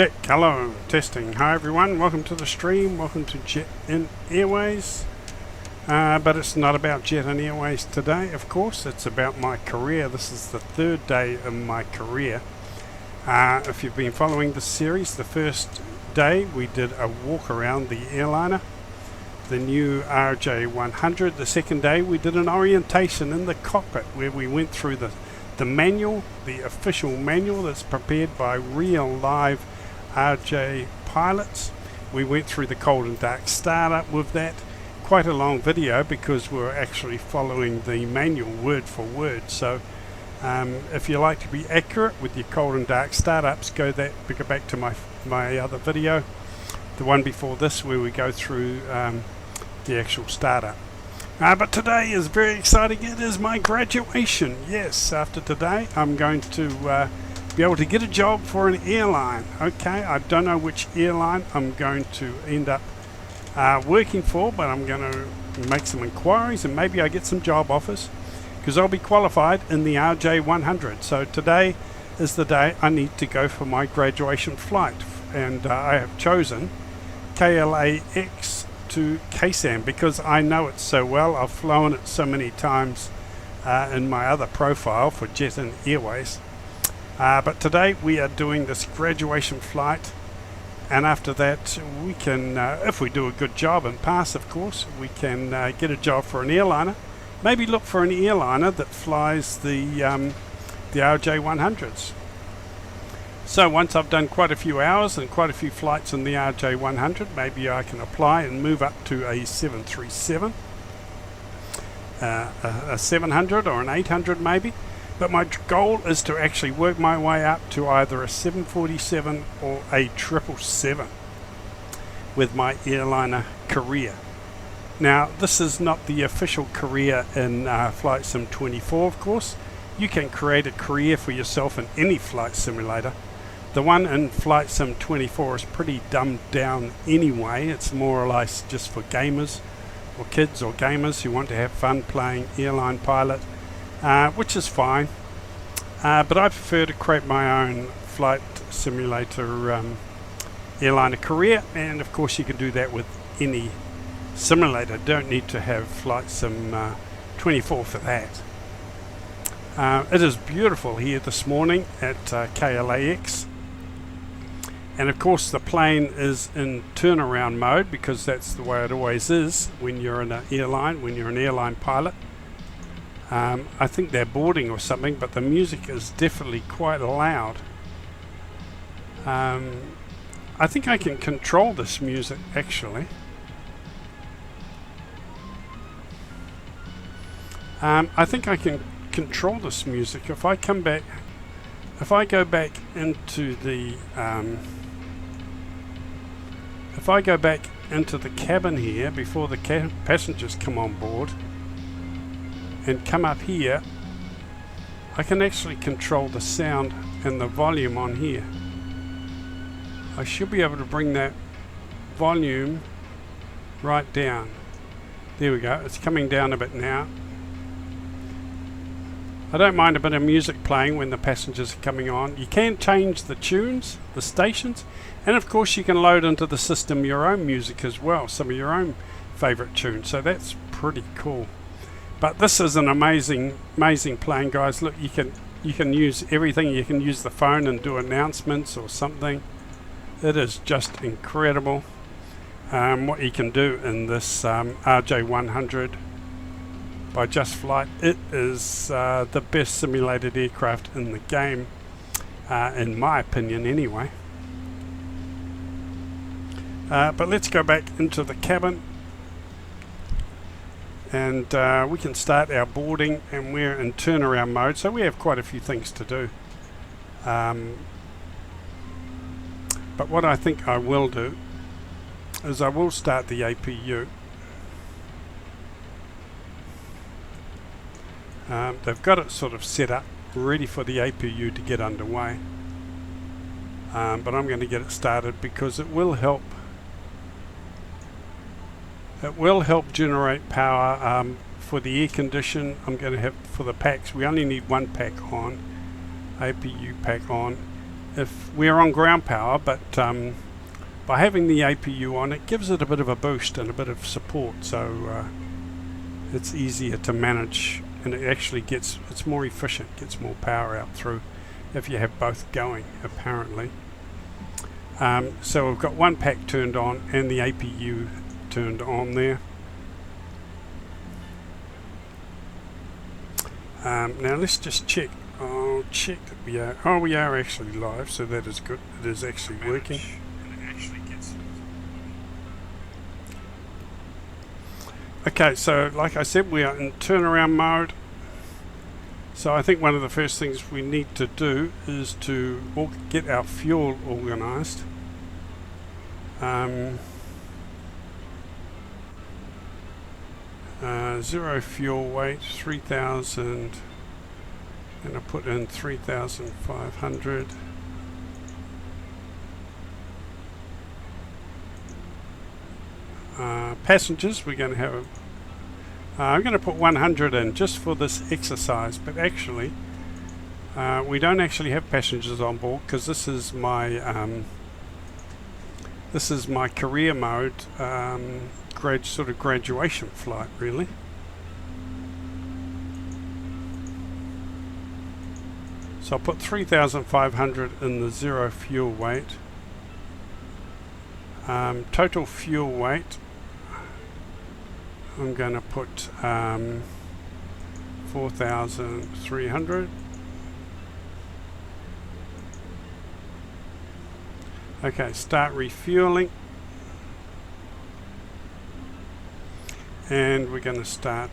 Check, hello, testing. Hi everyone, welcome to the stream, welcome to Jet and Airways. But it's not about Jet and Airways today, of course, it's about my career. This is the third day of my career. If you've been following the series, the first day we did a walk around the airliner, the new RJ100. The second day we did an orientation in the cockpit where we went through the manual, the official manual that's prepared by real live RJ pilots. We went through the cold and dark startup with that. Quite a long video because we're actually following the manual word for word. So if you like to be accurate with your cold and dark startups, go back to my other video, the one before this, where we go through the actual startup. But today is very exciting. It is my graduation. Yes, after today I'm going to be able to get a job for an airline. Okay, I don't know which airline I'm going to end up working for, but I'm going to make some inquiries and maybe I get some job offers because I'll be qualified in the RJ100. So today is the day I need to go for my graduation flight, and I have chosen KLAX to KSAM because I know it so well. I've flown it so many times in my other profile for Jet and Airways. But today we are doing this graduation flight, and after that we can, if we do a good job and pass, of course, we can get a job for an airliner. Maybe look for an airliner that flies the RJ100s. So once I've done quite a few hours and quite a few flights in the RJ100, maybe I can apply and move up to a 737, a 700 or an 800 maybe. But my goal is to actually work my way up to either a 747 or a 777 with my airliner career. Now, this is not the official career in Flight Sim 24, of course. You can create a career for yourself in any flight simulator. The one in Flight Sim 24 is pretty dumbed down anyway. It's more or less just for gamers or kids or gamers who want to have fun playing airline pilot. Which is fine, but I prefer to create my own flight simulator airliner career, and of course you can do that with any simulator. Don't need to have Flight Sim 24 for that. It is beautiful here this morning at KLAX, and of course the plane is in turnaround mode because that's the way it always is when you're in an airline, when you're an airline pilot. I think they're boarding or something, but the music is definitely quite loud. I think I can control this music actually. I think I can control this music. If I come back, if I go back into the cabin here before the passengers come on board, and come up here, I can actually control the sound and the volume on here. I should be able to bring that volume right down. There we go, it's coming down a bit now. I don't mind a bit of music playing when the passengers are coming on. You can change the tunes, the stations, and of course you can load into the system your own music as well, some of your own favorite tunes, so that's pretty cool. But this is an amazing plane, guys. Look, you can use everything. You can use the phone and do announcements or something. It is just incredible what you can do in this RJ100 by Just Flight. It is the best simulated aircraft in the game, in my opinion anyway. But let's go back into the cabin, and we can start our boarding, and we're in turnaround mode, so we have quite a few things to do. But what I think I will do is I will start the APU. They've got it sort of set up ready for the APU to get underway, but I'm going to get it started because it will help. It will help generate power for the air condition. I'm going to have for the packs. We only need one pack on, APU pack on, if we're on ground power, but by having the APU on, it gives it a bit of a boost and a bit of support, so it's easier to manage, and it actually it's more efficient, gets more power out through if you have both going, apparently. So we've got one pack turned on and the APU turned on there. Now let's just check. I'll check that we are. Oh, we are actually live, so that is good. It is actually working. Okay, so like I said, we are in turnaround mode. So I think one of the first things we need to do is to get our fuel organized. Zero fuel weight, 3,000, and I put in 3,500. Passengers, we're going to have I'm going to put 100 in just for this exercise, but actually we don't actually have passengers on board, because this is my career mode sort of graduation flight, really. So I'll put 3,500 in the zero fuel weight. Total fuel weight, I'm going to put 4,300. Okay, start refueling, and we're going to start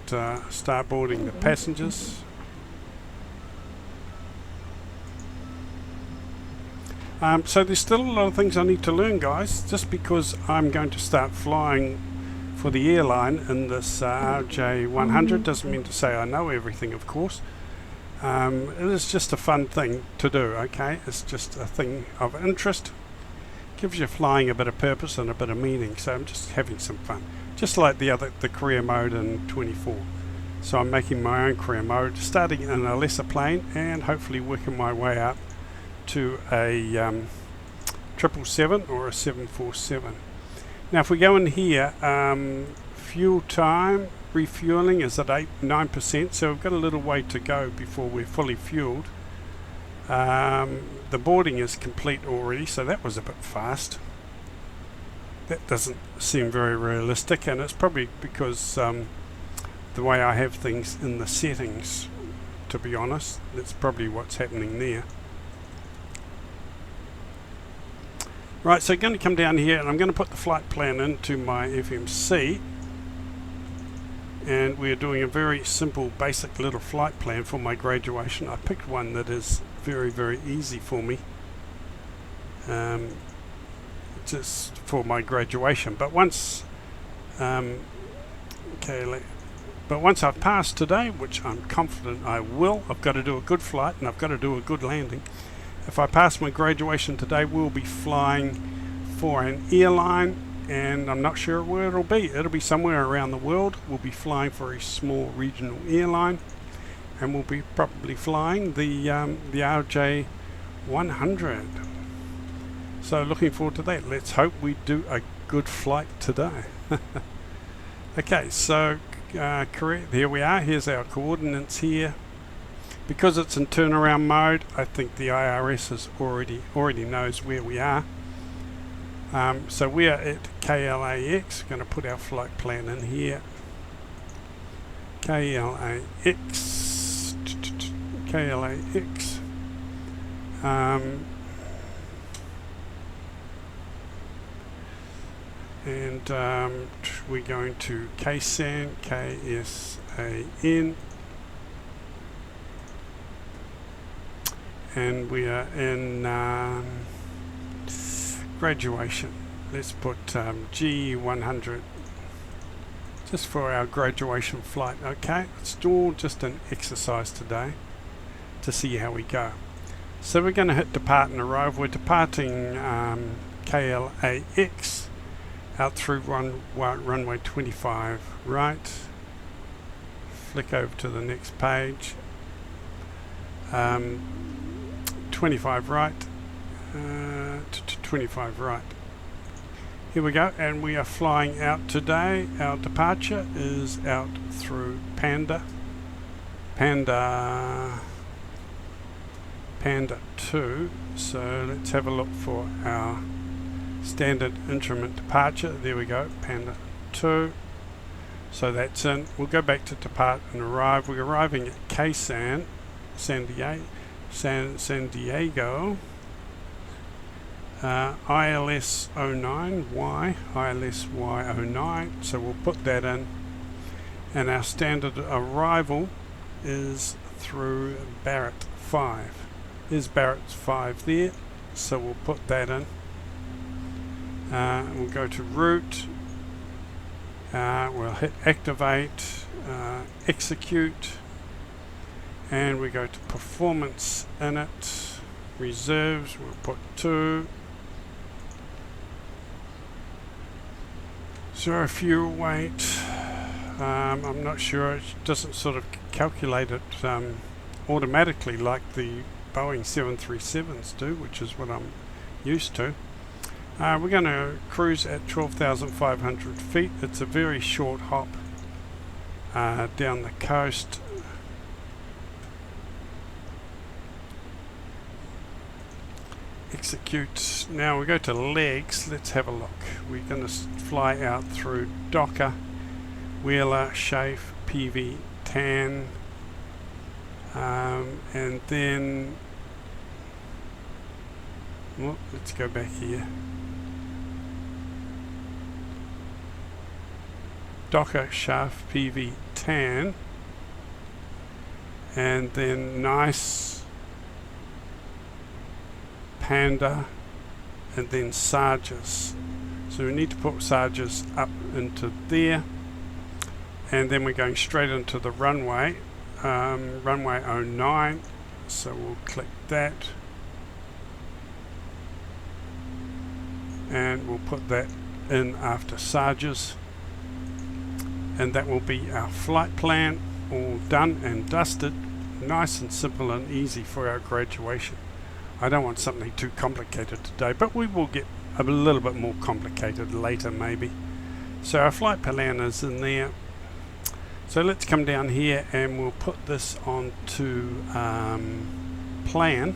boarding the passengers. So there's still a lot of things I need to learn, guys, just because I'm going to start flying for the airline in this RJ100 doesn't mean to say I know everything, of course. It is just a fun thing to do, okay? It's just a thing of interest. Gives you flying a bit of purpose and a bit of meaning, so I'm just having some fun. Just like the career mode in 24. So I'm making my own career mode, starting in a lesser plane and hopefully working my way up to a 777 or a 747. Now if we go in here, fuel time, refueling is at 9%, so we've got a little way to go before we're fully fueled. The boarding is complete already, so that was a bit fast. That doesn't seem very realistic, and it's probably because the way I have things in the settings, to be honest. That's probably what's happening there. Right, so I'm going to come down here and I'm going to put the flight plan into my FMC, and we're doing a very simple basic little flight plan for my graduation. I picked one that is very, very easy for me, just for my graduation. But once once I've passed today, which I'm confident I will, I've got to do a good flight and I've got to do a good landing. If I pass my graduation today, we'll be flying for an airline, and I'm not sure where it'll be. It'll be somewhere around the world. We'll be flying for a small regional airline, and we'll be probably flying the RJ100. So looking forward to that. Let's hope we do a good flight today. Okay, so correct. Here we are. Here's our coordinates here. Because it's in turnaround mode, I think the IRS is already knows where we are. So we are at KLAX. Going to put our flight plan in here. KLAX. And we're going to KSAN, KSAN. And we are in graduation. Let's put G100 just for our graduation flight. Okay, it's all just an exercise today to see how we go. So we're going to hit depart and arrive. We're departing KLAX out through runway 25 right. Flick over to the next page. 25 right, 25, right. Here we go, and we are flying out today. Our departure is out through Panda 2. So let's have a look for our standard increment departure. There we go, Panda 2. So that's in. We'll go back to depart and arrive. We're arriving at San Diego, ILS 09Y, ILS Y09. So we'll put that in, and our standard arrival is through Barrett 5. There's Barrett 5 there, so we'll put that in. We'll go to route. We'll hit activate, execute, and we go to performance in it, reserves, we'll put 2. Zero fuel weight, I'm not sure, it doesn't sort of calculate it automatically like the Boeing 737s do, which is what I'm used to. We're going to cruise at 12,500 feet. It's a very short hop down the coast. Execute. Now we go to legs. Let's have a look. We're going to fly out through Docker, Wheeler, Chafe, PV, Tan, and then let's go back here. Docker, Shaft, PV, Tan, and then Nice, Panda, and then Sarges. So we need to put Sarges up into there, and then we're going straight into the runway, runway 09. So we'll click that, and we'll put that in after Sarges. And that will be our flight plan, all done and dusted, nice and simple and easy for our graduation. I don't want something too complicated today, but we will get a little bit more complicated later maybe. So our flight plan is in there. So let's come down here and we'll put this onto plan,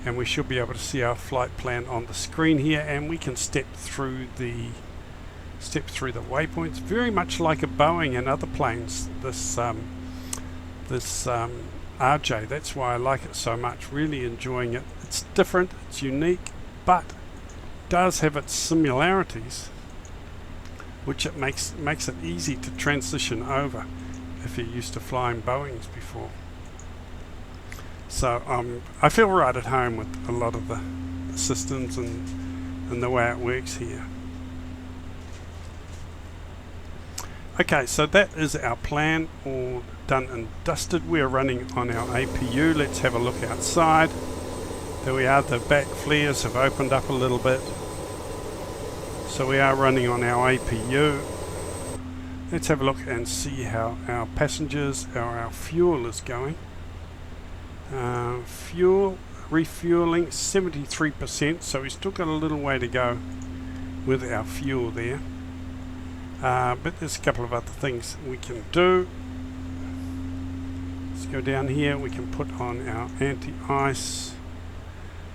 and we should be able to see our flight plan on the screen here, and we can step through the waypoints, very much like a Boeing and other planes. This RJ, that's why I like it so much, really enjoying it. It's different, it's unique, but does have its similarities, which it makes it easy to transition over if you're used to flying Boeings before. So I feel right at home with a lot of the systems and the way it works here. Okay, so that is our plan, all done and dusted. We are running on our APU. Let's have a look outside. There we are, the back flares have opened up a little bit. So we are running on our APU. Let's have a look and see how our passengers, our fuel is going. Fuel, refueling 73%, so we've still got a little way to go with our fuel there. But there's a couple of other things we can do. Let's go down here. We can put on our anti-ice,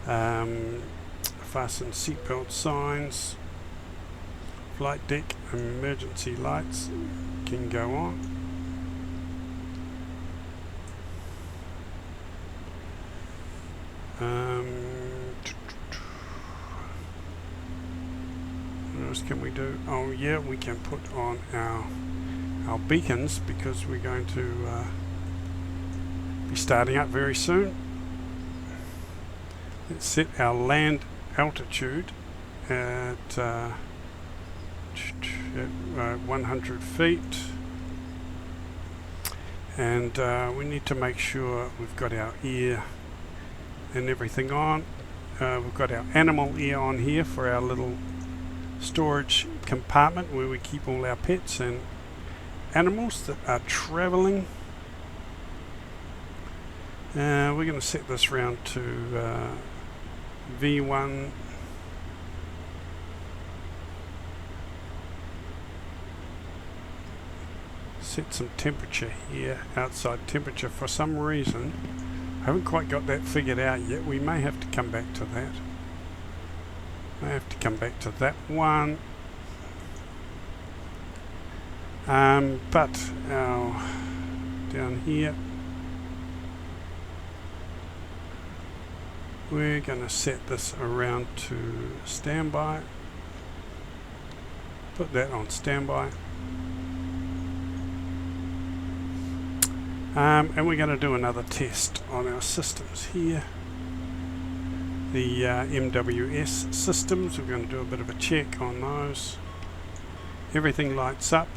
fasten seatbelt signs, flight deck emergency lights can go on. What else can we do? Oh yeah, we can put on our beacons, because we're going to be starting up very soon. Let's set our land altitude at 100 feet, and we need to make sure we've got our air and everything on. We've got our animal air on here for our little storage compartment where we keep all our pets and animals that are traveling. We're going to set this round to V1. Set some temperature here, outside temperature. For some reason, I haven't quite got that figured out yet. We may have to come back to that. May have to come back to that one. But down here, we're going to set this around to standby. Put that on standby. And we're going to do another test on our systems here. The MWS systems, we're going to do a bit of a check on those. Everything lights up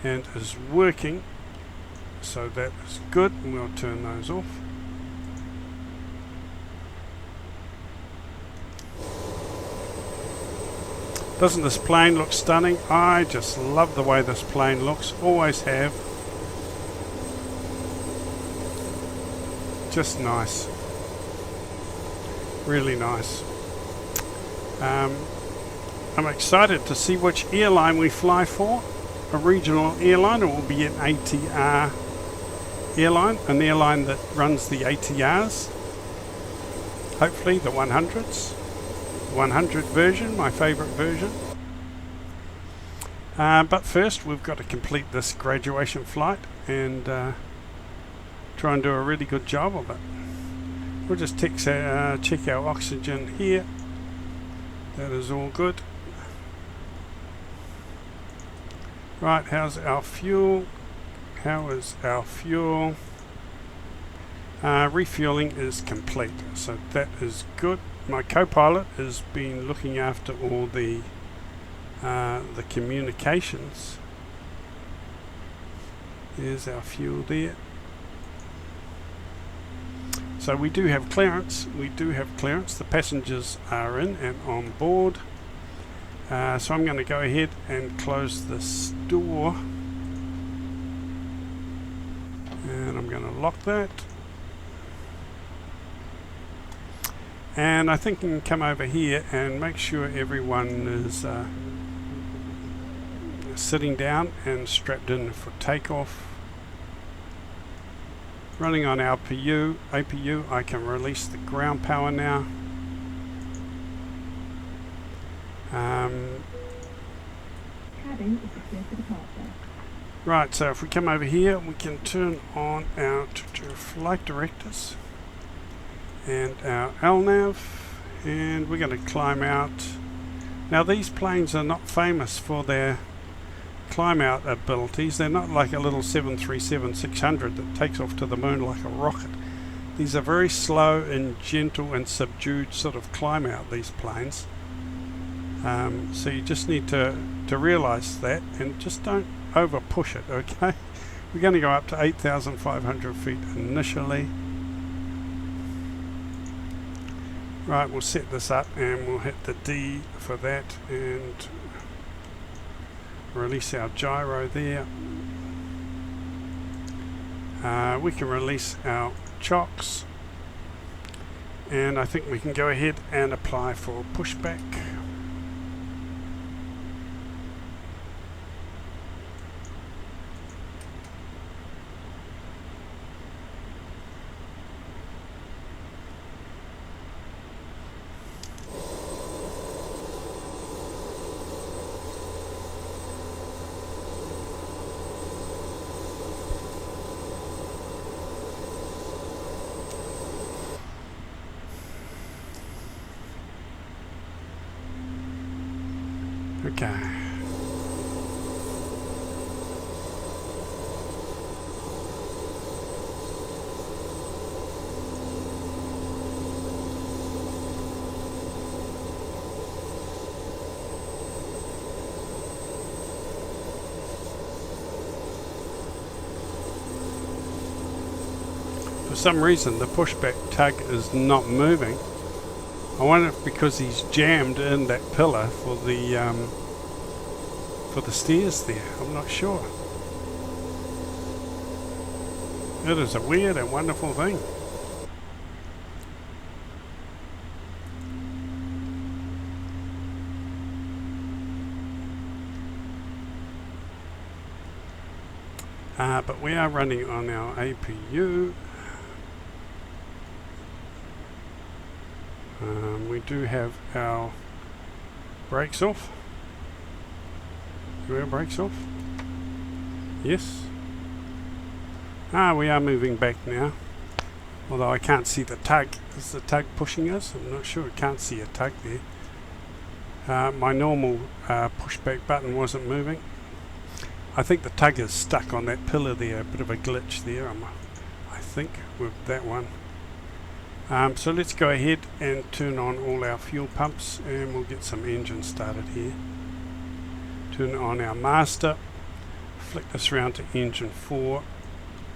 and is working, so that is good, and we'll turn those off. Doesn't this plane look stunning? I just love the way this plane looks, always have. Just nice, really nice. I'm excited to see which airline we fly for. A regional airline, it will be an ATR airline, an airline that runs the ATRs. Hopefully the 100s, 100 version, my favorite version. But first we've got to complete this graduation flight and try and do a really good job of it. We'll just check our oxygen here. That is all good. Right, how's our fuel? How is our fuel? Refueling is complete, so that is good. My co-pilot has been looking after all the communications. There's our fuel there. So we do have clearance. We do have clearance. The passengers are in and on board. So I'm going to go ahead and close this door. And I'm going to lock that. And I think I can come over here and make sure everyone is sitting down and strapped in for takeoff. Running on APU, I can release the ground power now. Right, so if we come over here, we can turn on our flight directors and our LNAV, and we're going to climb out. Now these planes are not famous for their climb out abilities. They're not like a little 737-600 that takes off to the moon like a rocket. These are very slow and gentle and subdued sort of climb out, these planes. So you just need to realize that and just don't over push it, okay? We're going to go up to 8,500 feet initially. Right, we'll set this up and we'll hit the D for that and release our gyro there. We can release our chocks, and I think we can go ahead and apply for pushback. Okay. For some reason the pushback tug is not moving. I wonder if because he's jammed in that pillar for the stairs there. I'm not sure. It is a weird and wonderful thing. but we are running on our APU. We do have our brakes off. Do our brakes off? Yes. We are moving back now. Although I can't see the tug. Is the tug pushing us? I'm not sure. I can't see a tug there. My normal pushback button wasn't moving. I think the tug is stuck on that pillar there. A bit of a glitch there, I think, with that one. So let's go ahead and turn on all our fuel pumps and we'll get some engine started here. Turn on our master. Flick this round to engine 4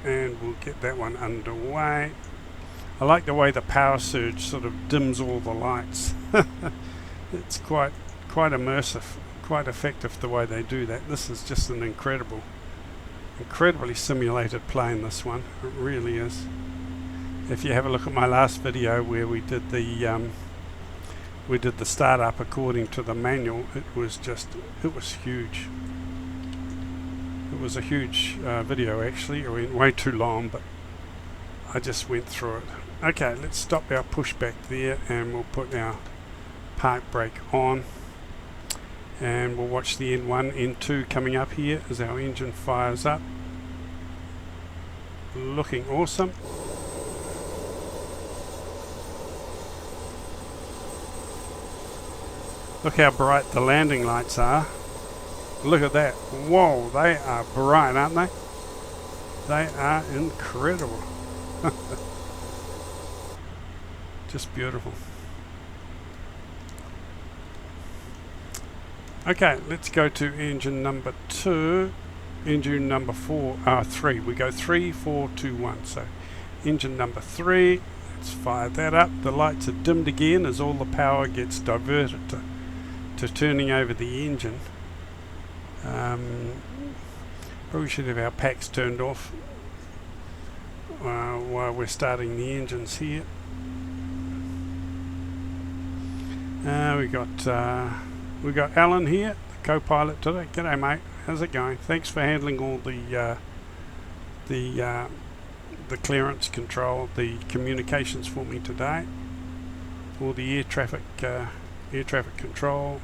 and we'll get that one underway. I like the way the power surge sort of dims all the lights. It's quite immersive, quite effective the way they do that. This is just an incredibly simulated plane, this one. It really is. If you have a look at my last video where we did the startup according to the manual, it was huge. It was a huge video actually. It went way too long, but I just went through it. Okay, let's stop our pushback there and we'll put our park brake on. And we'll watch the N1, N2 coming up here as our engine fires up. Looking awesome. Look how bright the landing lights are. Look at that. Whoa, they are bright, aren't they? They are incredible. Just beautiful. Okay, let's go to engine number 2. Engine number 3. We go 3, 4, 2, 1. So engine number 3. Let's fire that up. The lights are dimmed again as all the power gets diverted to turning over the engine. Probably should have our packs turned off while we're starting the engines here. We got Alan here, the co-pilot today. G'day mate, how's it going? Thanks for handling all the clearance control, the communications for me today. All the air traffic control,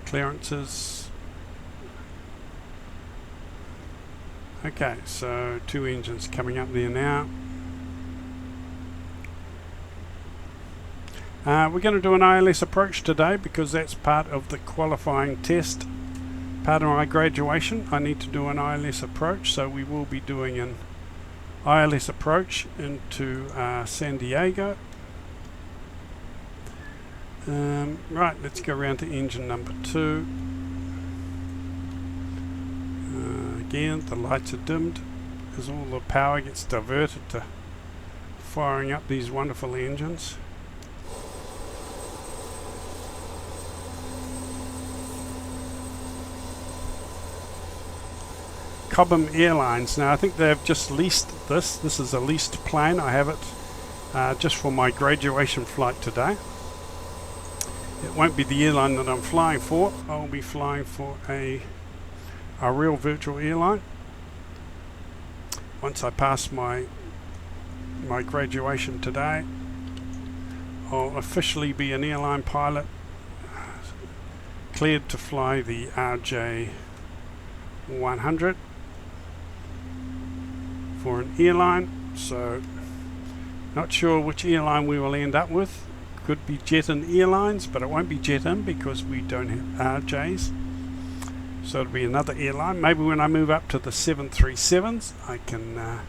clearances. Okay, so 2 engines coming up there now. We're going to do an ILS approach today because that's part of the qualifying test. Part of my graduation, I need to do an ILS approach, so we will be doing an ILS approach into San Diego. Right, let's go around to engine number 2. Again, the lights are dimmed as all the power gets diverted to firing up these wonderful engines. Cobham Airlines. Now I think they've just leased this. This is a leased plane. I have it just for my graduation flight today. It won't be the airline that I'm flying for. I'll be flying for a real virtual airline. Once I pass my graduation today, I'll officially be an airline pilot, cleared to fly the RJ100 for an airline. So not sure which airline we will end up with. Could be Jet-In Airlines, but it won't be Jet-In because we don't have RJs. So it'll be another airline. Maybe when I move up to the 737s, I can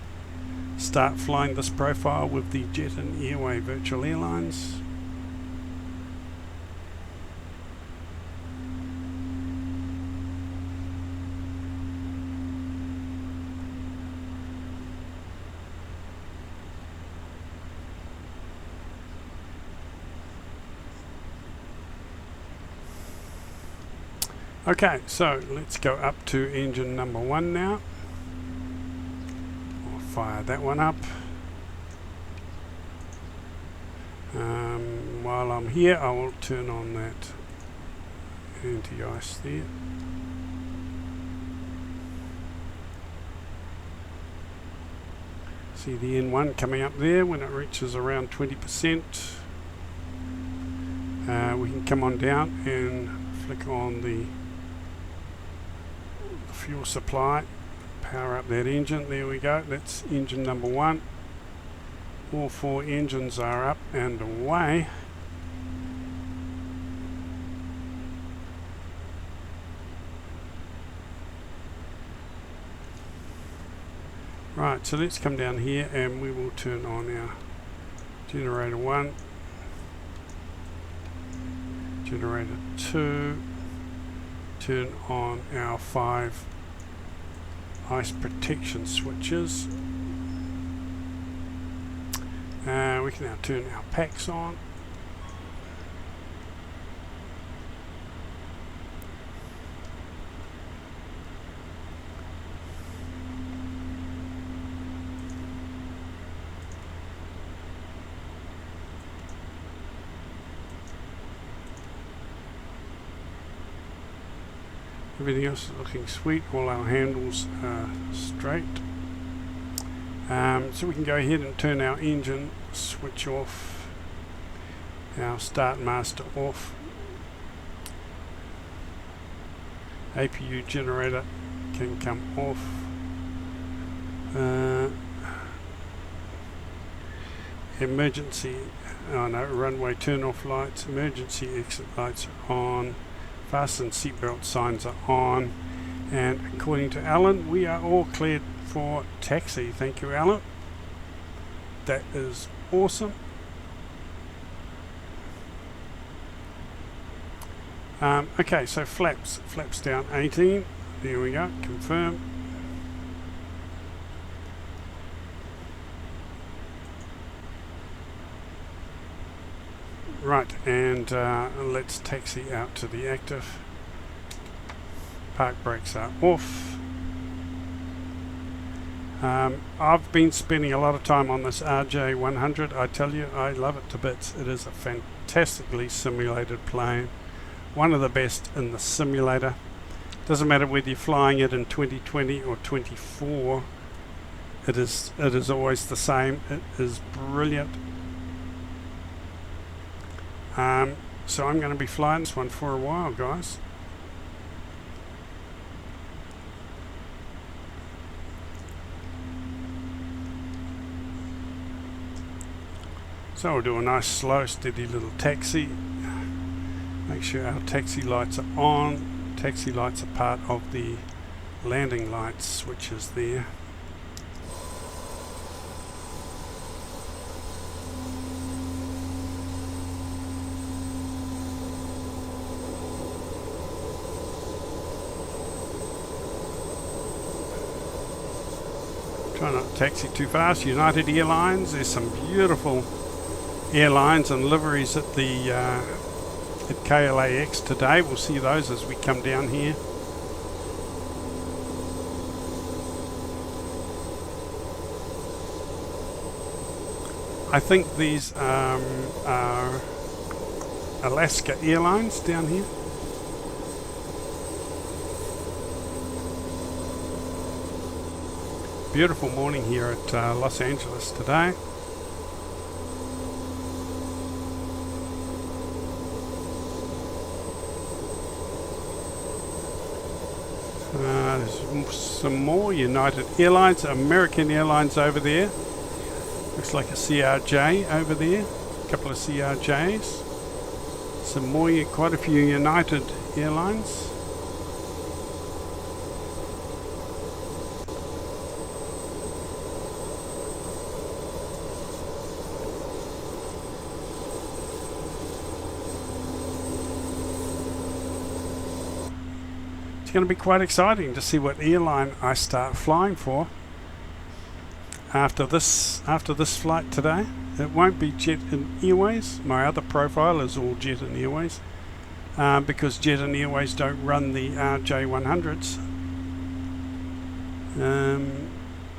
start flying this profile with the Jet-In Airway virtual airlines. Okay, so let's go up to engine number 1 now. I'll fire that one up. While I'm here, I will turn on that anti-ice there. See the N1 coming up there. When it reaches around 20%, we can come on down and flick on the fuel supply, power up that engine. There we go, that's engine number 1. All 4 engines are up and away. Right, so let's come down here and we will turn on our generator 1, generator 2, turn on our 5 ice protection switches. We can now turn our packs on. Everything else is looking sweet, all our handles are straight. So we can go ahead and turn our engine switch off, our start master off, APU generator can come off, emergency, runway turn off lights, emergency exit lights are on, fasten seatbelt signs are on, and according to Alan, we are all cleared for taxi. Thank you, Alan. That is awesome. Okay, so flaps down 18. There we go, confirm. Right, and let's taxi out to the active. Park brakes are off. I've been spending a lot of time on this RJ100. I tell you, I love it to bits. It is a fantastically simulated plane. One of the best in the simulator. Doesn't matter whether you're flying it in 2020 or 24. It is always the same. It is brilliant. So I'm going to be flying this one for a while, guys. So we'll do a nice slow steady little taxi. Make sure our taxi lights are on. Taxi lights are part of the landing lights switches there. Try not to taxi too fast. United Airlines, there's some beautiful airlines and liveries at the at KLAX today. We'll see those as we come down here. I think these are Alaska Airlines down here. Beautiful morning here at Los Angeles today. There's some more United Airlines, American Airlines over there. Looks like a CRJ over there. A couple of CRJs. Some more, quite a few United Airlines. It's going to be quite exciting to see what airline I start flying for after this flight today. It won't be Jet and Airways. My other profile is all Jet and Airways because Jet and Airways don't run the RJ100s.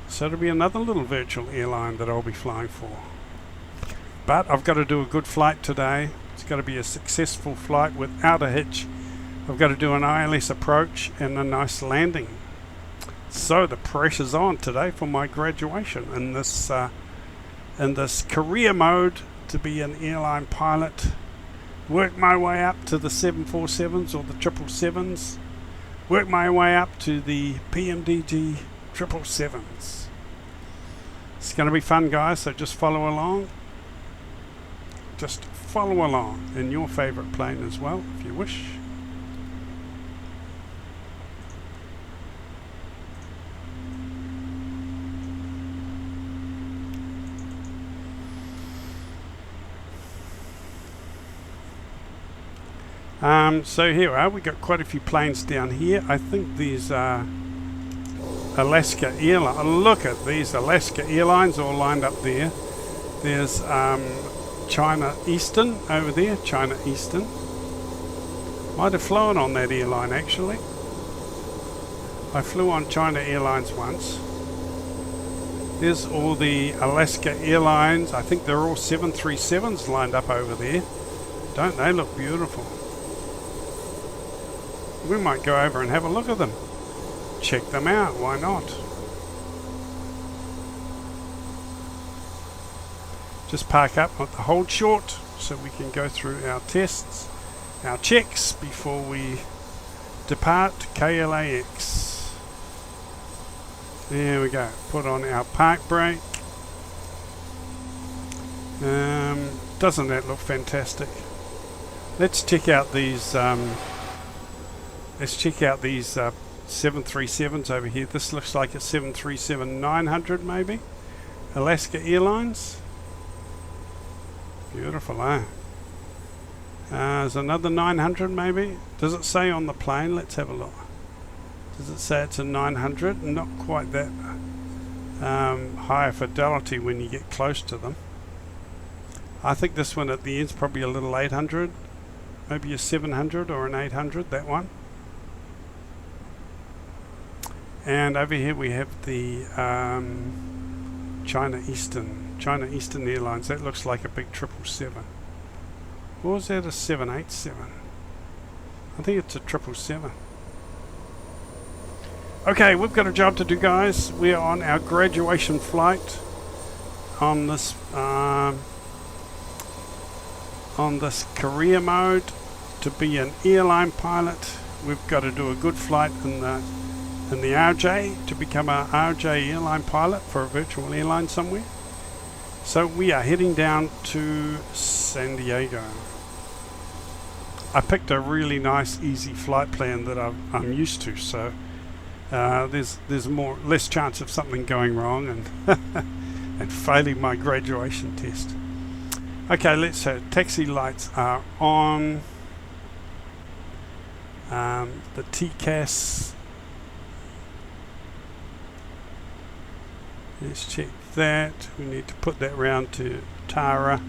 So it'll be another little virtual airline that I'll be flying for. But I've got to do a good flight today. It's got to be a successful flight without a hitch. I've got to do an ILS approach and a nice landing. So the pressure's on today for my graduation in this career mode to be an airline pilot. Work my way up to the 747s or the 777s. Work my way up to the PMDG 777s. It's going to be fun, guys, so just follow along. Just follow along in your favorite plane as well, if you wish. So here we are, we've got quite a few planes down here. I think these are Alaska Airlines. Look at these Alaska Airlines all lined up there. There's China Eastern over there, China Eastern. Might have flown on that airline actually. I flew on China Airlines once. There's all the Alaska Airlines. I think they're all 737s lined up over there. Don't they look beautiful? We might go over and have a look at them. Check them out, why not? Just park up at the hold short so we can go through our tests, our checks before we depart KLAX. There we go. Put on our park brake. Doesn't that look fantastic? Let's check out these 737s over here. This looks like a 737-900 maybe. Alaska Airlines. Beautiful, eh? There's another 900 maybe. Does it say on the plane? Let's have a look. Does it say it's a 900? Not quite that higher fidelity when you get close to them. I think this one at the end's probably a little 800. Maybe a 700 or an 800, that one. And over here we have the China Eastern Airlines. That looks like a big 777. Or is that a 787? I think it's a 777. Okay, we've got a job to do, guys. We are on our graduation flight on this career mode. To be an airline pilot, we've got to do a good flight in the RJ to become a RJ airline pilot for a virtual airline somewhere. So we are heading down to San Diego. I picked a really nice easy flight plan that I'm used to, so there's less chance of something going wrong and and failing my graduation test. Okay, let's taxi lights are on. The TCAS. Let's check that. We need to put that round to Tara.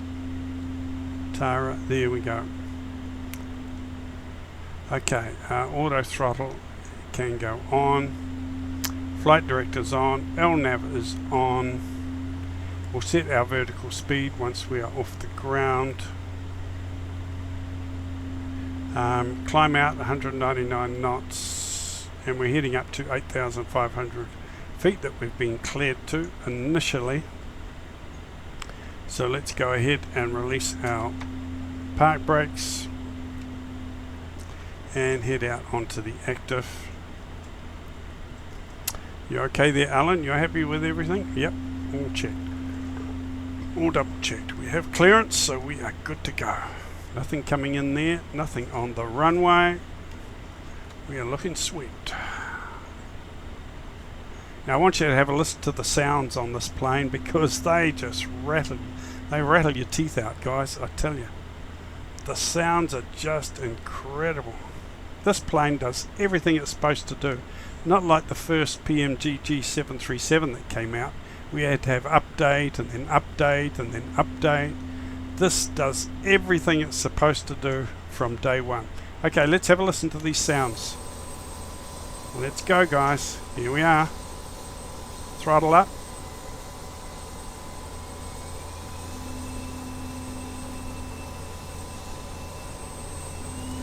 There we go. Okay, auto throttle can go on. Flight director's on. LNAV is on. We'll set our vertical speed once we are off the ground. Climb out 199 knots, and we're heading up to 8,500 feet that we've been cleared to initially. So let's go ahead and release our park brakes and head out onto the active. You okay there, Alan? You're happy with everything? Yep, all checked. All double checked. We have clearance, so we are good to go. Nothing coming in there, nothing on the runway. We are looking sweet. Now I want you to have a listen to the sounds on this plane because they just rattle your teeth out, guys, I tell you. The sounds are just incredible. This plane does everything it's supposed to do. Not like the first PMGG 737 that came out. We had to have update and then update and then update. This does everything it's supposed to do from day one. Okay, let's have a listen to these sounds. Let's go, guys. Here we are. Throttle up.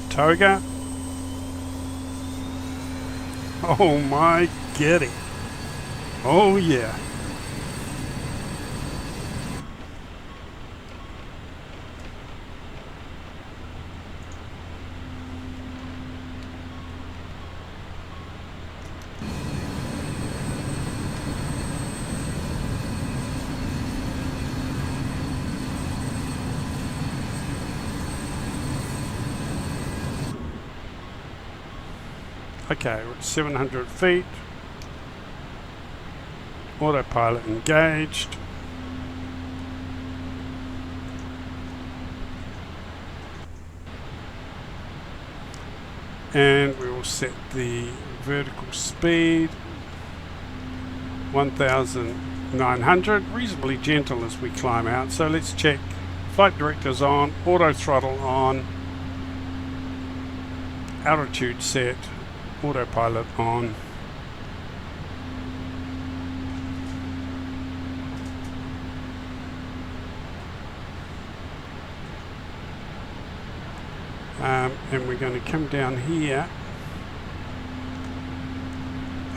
Toga. Oh my giddy. Oh yeah. Okay, we're at 700 feet. Autopilot engaged. And we will set the vertical speed 1900, reasonably gentle as we climb out. So let's check. Flight directors on, auto throttle on, altitude set, autopilot on. And we're going to come down here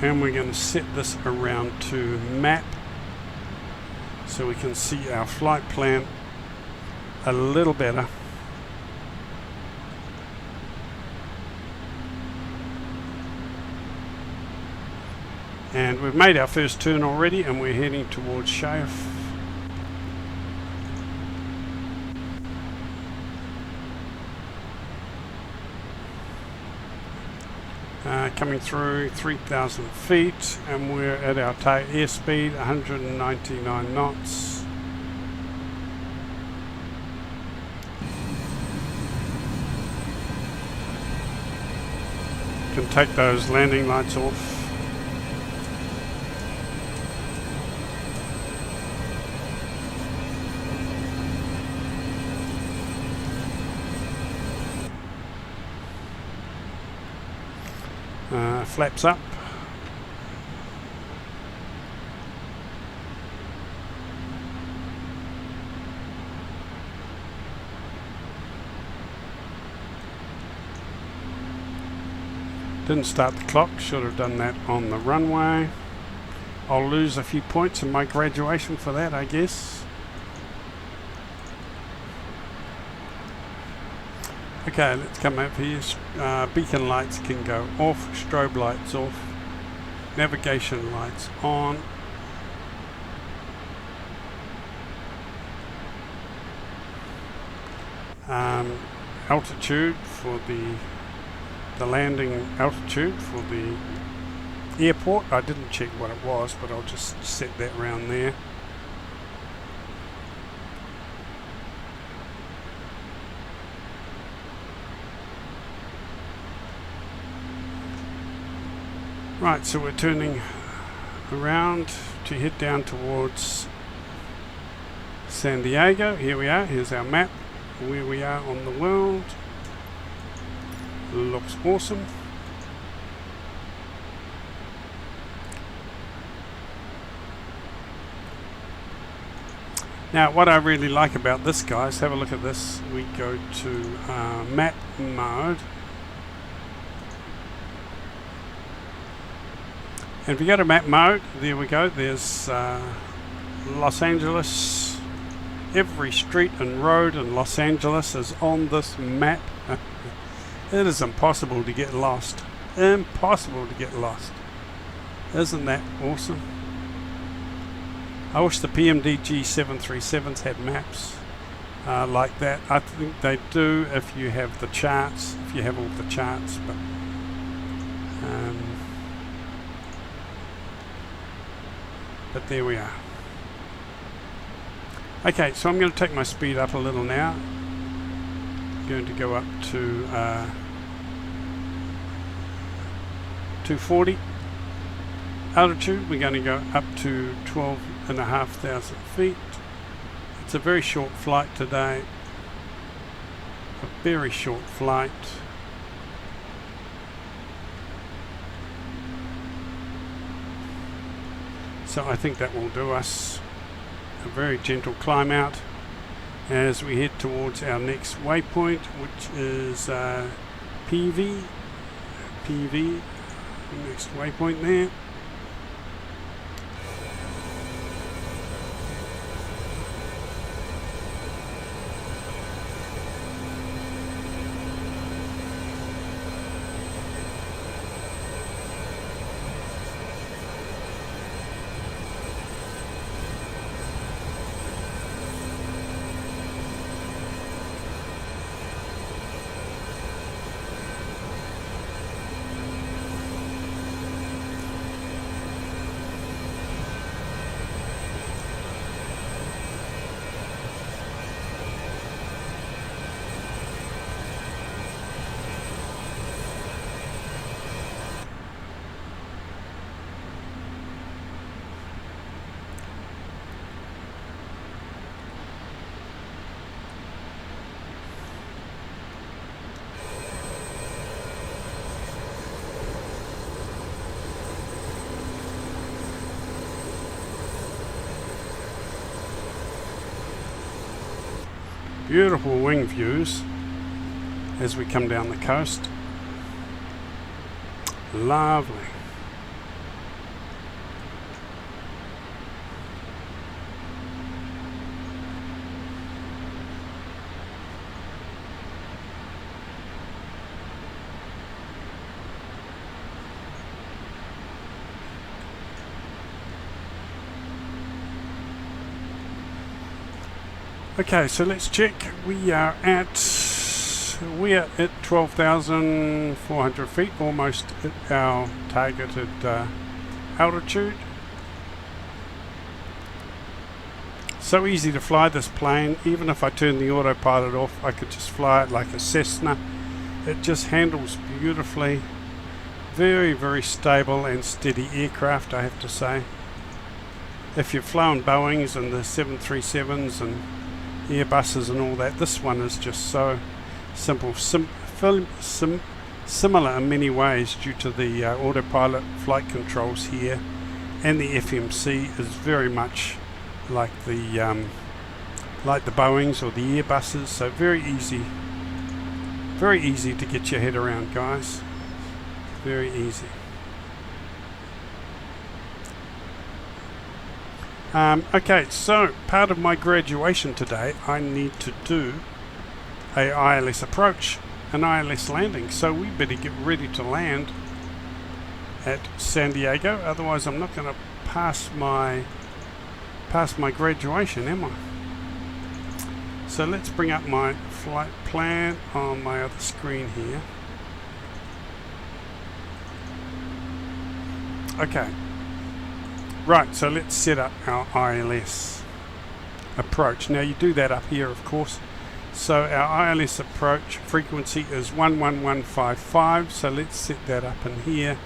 and we're going to set this around to map so we can see our flight plan a little better. And we've made our first turn already and we're heading towards Sheriff. Coming through 3,000 feet and we're at our airspeed 199 knots. Can take those landing lights off. Flaps up. Didn't start the clock, should have done that on the runway. I'll lose a few points in my graduation for that, I guess. Okay, let's come up here. Beacon lights can go off, strobe lights off, navigation lights on. Altitude for the landing altitude for the airport. I didn't check what it was, but I'll just set that around there. Right, so we're turning around to head down towards San Diego. Here we are, here's our map, where we are on the world. Looks awesome. Now what I really like about this, guys, have a look at this. We go to map mode. And if you go to map mode, there we go, there's Los Angeles. Every street and road in Los Angeles is on this map. It is impossible to get lost. Impossible to get lost. Isn't that awesome? I wish the PMDG 737s had maps like that. I think they do if you have the charts, if you have all the charts, but there we are. Okay, so I'm going to take my speed up a little now. I'm going to go up to 240. Altitude, we're going to go up to 12,500 feet. It's a very short flight today. A very short flight. So I think that will do us. A very gentle climb out as we head towards our next waypoint, which is PV. Next waypoint there. Beautiful wing views as we come down the coast. Lovely. Okay, so let's check. We are at 12,400 feet, almost at our targeted altitude. So easy to fly this plane. Even if I turn the autopilot off, I could just fly it like a Cessna. It just handles beautifully. Very, very stable and steady aircraft, I have to say. If you've flown Boeings and the 737s and Airbuses and all that, this one is just so simple, similar in many ways due to the autopilot flight controls here, and the FMC is very much like the Boeings or the Airbuses. So very easy to get your head around, guys. Very easy. Okay, so part of my graduation today, I need to do a ILS approach, an ILS landing. So we better get ready to land at San Diego. Otherwise, I'm not going to pass my graduation, am I? So let's bring up my flight plan on my other screen here. Okay. Right, so let's set up our ILS approach. Now you do that up here, of course. So our ILS approach frequency is 11155. So let's set that up in here.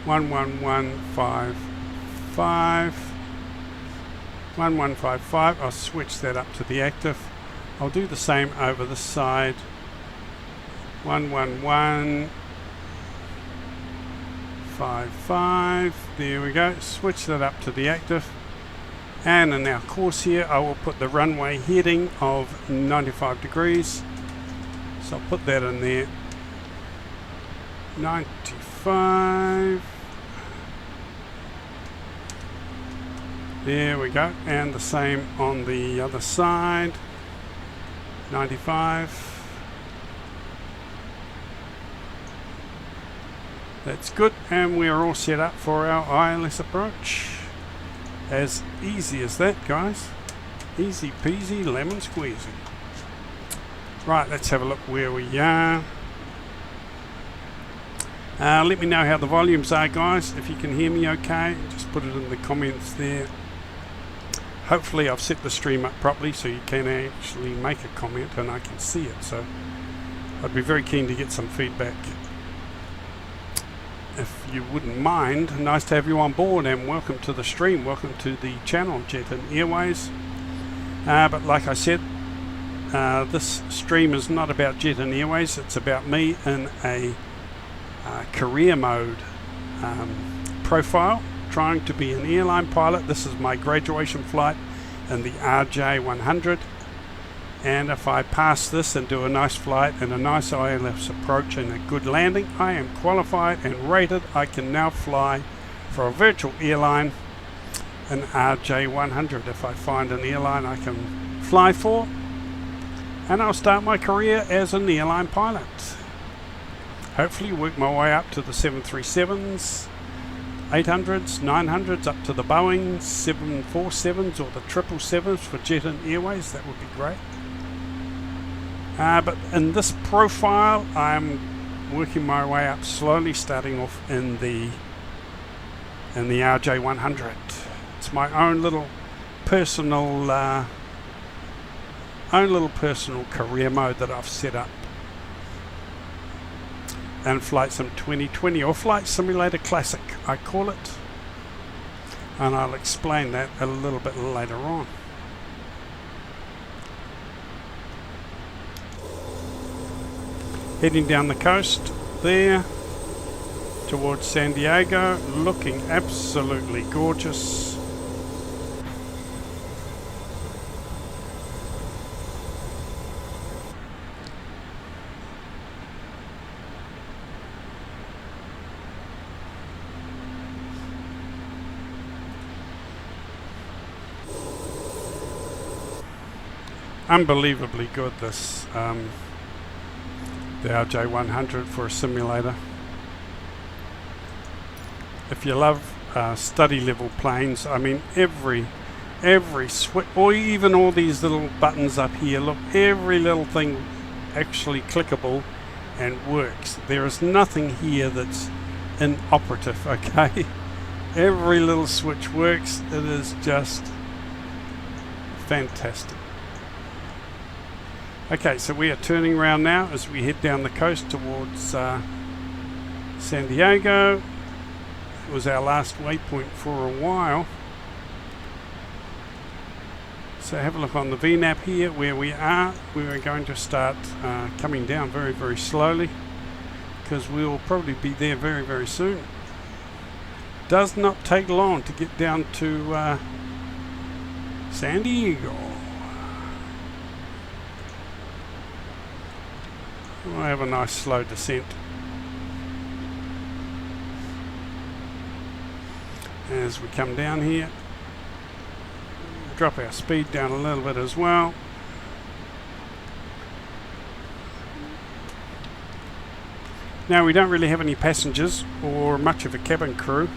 11155. 1155. I'll switch that up to the active. I'll do the same over the side. 11155. There we go. Switch that up to the active. And in our course here, I will put the runway heading of 95 degrees. So I'll put that in there. 95. There we go. And the same on the other side. 95. That's good, and we're all set up for our ILS approach. As easy as that, guys. Easy peasy lemon squeezy. Right, let's have a look where we are. Let me know how the volumes are, guys. If you can hear me okay, just put it in the comments there. Hopefully I've set the stream up properly so you can actually make a comment and I can see it. So I'd be very keen to get some feedback. If you wouldn't mind, nice to have you on board, and welcome to the stream, welcome to the channel Jet and Airways. But like I said, this stream is not about Jet and Airways, it's about me in a career mode profile, trying to be an airline pilot. This is my graduation flight in the RJ100, and if I pass this and do a nice flight and a nice ILS approach and a good landing, I am qualified and rated. I can now fly for a virtual airline, an RJ100. If I find an airline I can fly for, and I'll start my career as an airline pilot. Hopefully work my way up to the 737s, 800s, 900s, up to the Boeing 747s or the 777s for Jet and Airways. That would be great. But in this profile, I'm working my way up slowly, starting off in the RJ100. It's my own little personal career mode that I've set up. And Flight Sim 2020, or Flight Simulator Classic, I call it. And I'll explain that a little bit later on. Heading down the coast there towards San Diego, looking absolutely gorgeous. unbelievably good, this the RJ100 for a simulator. If you love study level planes, I mean every switch, or even all these little buttons up here, look, every little thing actually clickable and works. There is nothing here that's inoperative, okay? Every little switch works. It is just fantastic. Okay, so we are turning around now as we head down the coast towards San Diego. It was our last waypoint for a while. So have a look on the VNAP here where we are. We are going to start coming down very, very slowly because we will probably be there very, very soon. Does not take long to get down to San Diego. We'll have a nice slow descent. As we come down here, drop our speed down a little bit as well. Now we don't really have any passengers or much of a cabin crew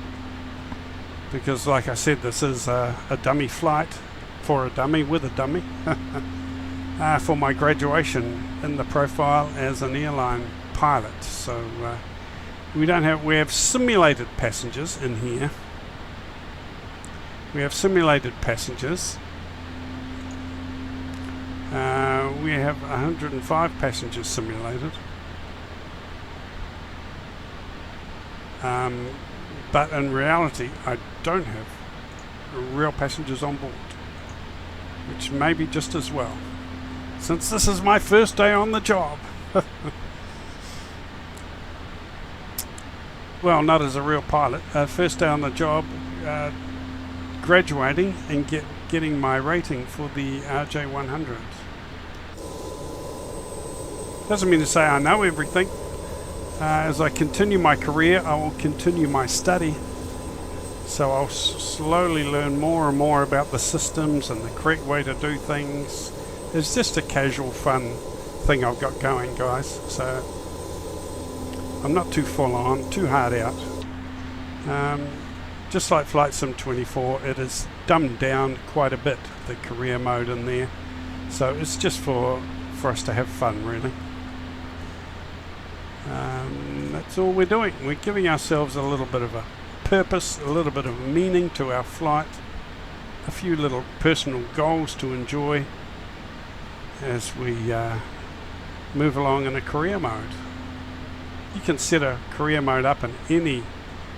because, like I said, this is a dummy flight for a dummy with a dummy for my graduation in the profile as an airline pilot. So we have simulated passengers in here. We have simulated passengers. We have 105 passengers simulated. But in reality, I don't have real passengers on board, which may be just as well, since this is my first day on the job. Well, not as a real pilot. First day on the job, graduating and getting my rating for the RJ100. Doesn't mean to say I know everything. As I continue my career, I will continue my study. So I'll slowly learn more and more about the systems and the correct way to do things. It's just a casual fun thing I've got going, guys. So I'm not too full on, too hard out. Just like Flight Sim 24, it is dumbed down quite a bit, the career mode in there. So it's just for us to have fun, really. That's all we're doing. We're giving ourselves a little bit of a purpose, a little bit of meaning to our flight, a few little personal goals to enjoy as we move along in a career mode. You can set a career mode up in any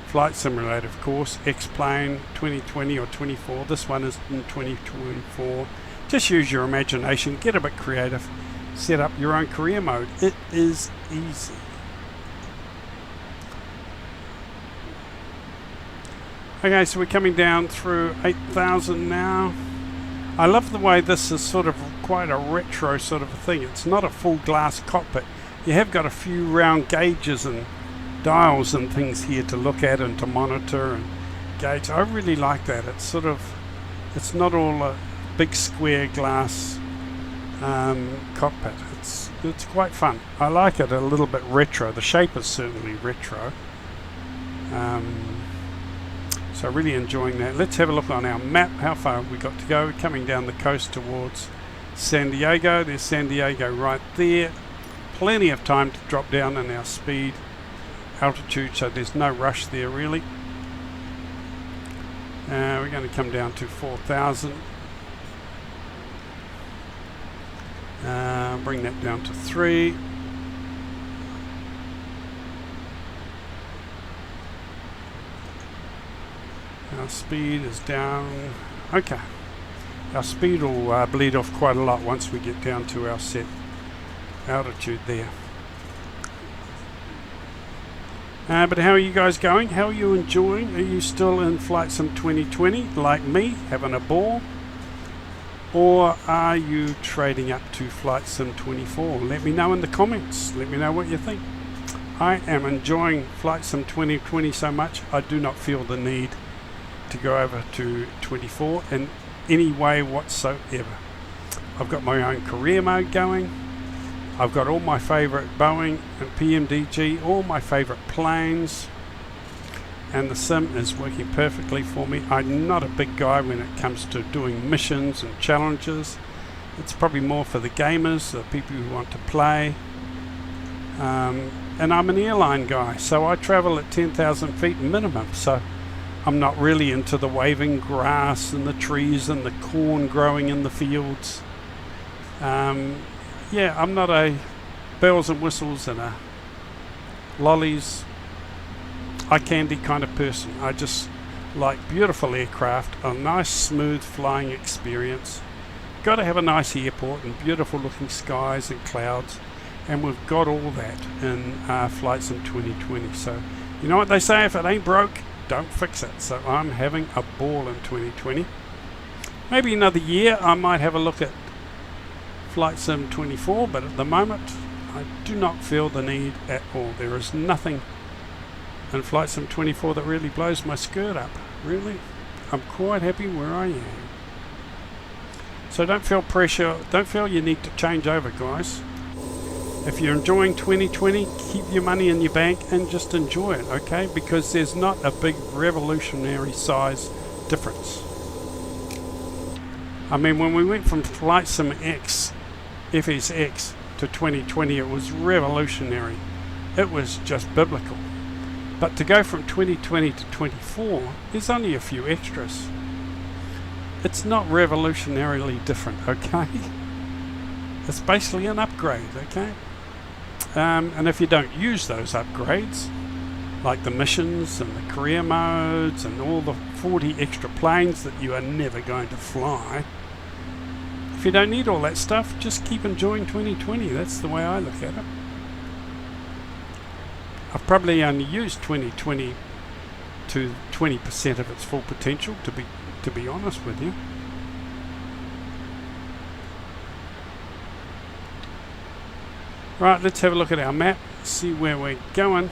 flight simulator, of course. X-Plane 2020 or 24. This one is in 2024. Just use your imagination, get a bit creative, set up your own career mode. It is easy. Okay, so we're coming down through 8,000 now. I love the way this is sort of quite a retro sort of a thing. It's not a full glass cockpit. You have got a few round gauges and dials and things here to look at and to monitor and gauge. I really like that. It's sort of, it's not all a big square glass cockpit. It's quite fun. I like it a little bit retro. The shape is certainly retro. So really enjoying that. Let's have a look on our map. How far have we got to go? We're coming down the coast towards San Diego. There's San Diego right there. Plenty of time to drop down in our speed, altitude, so there's no rush there really. We're going to come down to 4,000. Bring that down to 3. Our speed is down. Okay. Our speed will bleed off quite a lot once we get down to our set altitude there. But how are you guys going? How are you enjoying? Are you still in Flight Sim 2020 like me, having a ball? Or are you trading up to Flight Sim 24? Let me know in the comments. Let me know what you think. I am enjoying Flight Sim 2020 so much, I do not feel the need to go over to 24 in any way whatsoever. I've got my own career mode going. I've got all my favorite Boeing and PMDG, all my favorite planes, and the sim is working perfectly for me. I'm not a big guy when it comes to doing missions and challenges. It's probably more for the gamers, the people who want to play. And I'm an airline guy, so I travel at 10,000 feet minimum, so I'm not really into the waving grass and the trees and the corn growing in the fields. Yeah, I'm not a bells and whistles and a lollies, eye candy kind of person. I just like beautiful aircraft, a nice smooth flying experience. Got to have a nice airport and beautiful looking skies and clouds, and we've got all that in Flight Sim 2020. So you know what they say, if it ain't broke, don't fix it. So I'm having a ball in 2020. Maybe another year I might have a look at Flight Sim 24, but at the moment I do not feel the need at all. There is nothing in Flight Sim 24 that really blows my skirt up, really. I'm quite happy where I am. So don't feel pressure, don't feel you need to change over, guys. If you're enjoying 2020, keep your money in your bank and just enjoy it, okay? Because there's not a big revolutionary size difference. I mean, when we went from Flight Sim X, FSX, to 2020, it was revolutionary. It was just biblical. But to go from 2020 to 24, there's only a few extras. It's not revolutionarily different, okay? It's basically an upgrade, okay? And if you don't use those upgrades, like the missions and the career modes and all the 40 extra planes that you are never going to fly, if you don't need all that stuff, just keep enjoying 2020. That's the way I look at it. I've probably only used 2020 to 20% of its full potential, to be honest with you. Right, let's have a look at our map, see where we're going.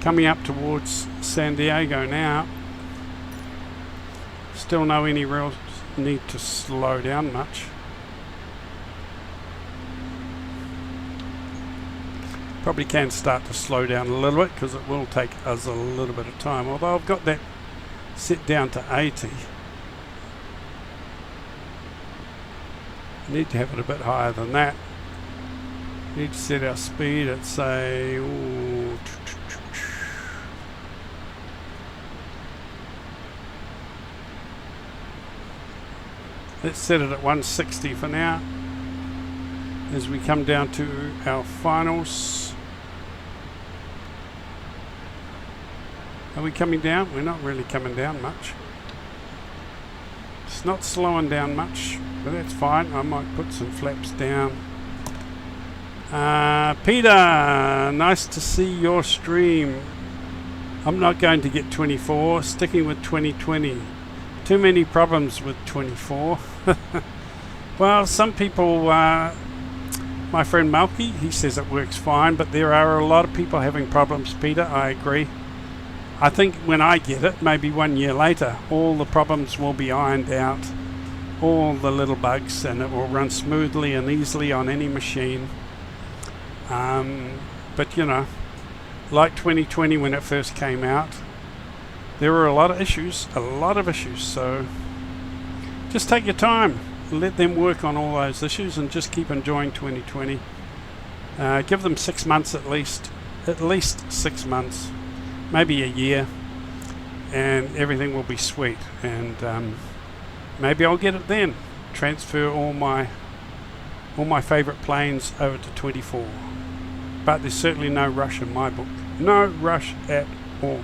Coming up towards San Diego now. Still no any real need to slow down much. Probably can start to slow down a little bit because it will take us a little bit of time, although I've got that set down to 80. Need to have it a bit higher than that. Need to set our speed at, say, ooh, let's set it at 160 for now as we come down to our finals. Are we coming down? We're not really coming down much. It's not slowing down much, but that's fine. I might put some flaps down. Peter, nice to see your stream. I'm not going to get 24, sticking with 2020. Too many problems with 24. Well, some people, my friend Malky, he says it works fine, but there are a lot of people having problems, Peter. I agree. I think when I get it, maybe 1 year later, all the problems will be ironed out, all the little bugs, and it will run smoothly and easily on any machine. But you know, like 2020 when it first came out, there were a lot of issues, so just take your time, let them work on all those issues and just keep enjoying 2020. Give them 6 months at least 6 months, maybe a year, and everything will be sweet. And maybe I'll get it then, transfer all my favorite planes over to 24. But there's certainly no rush in my book. No rush at all.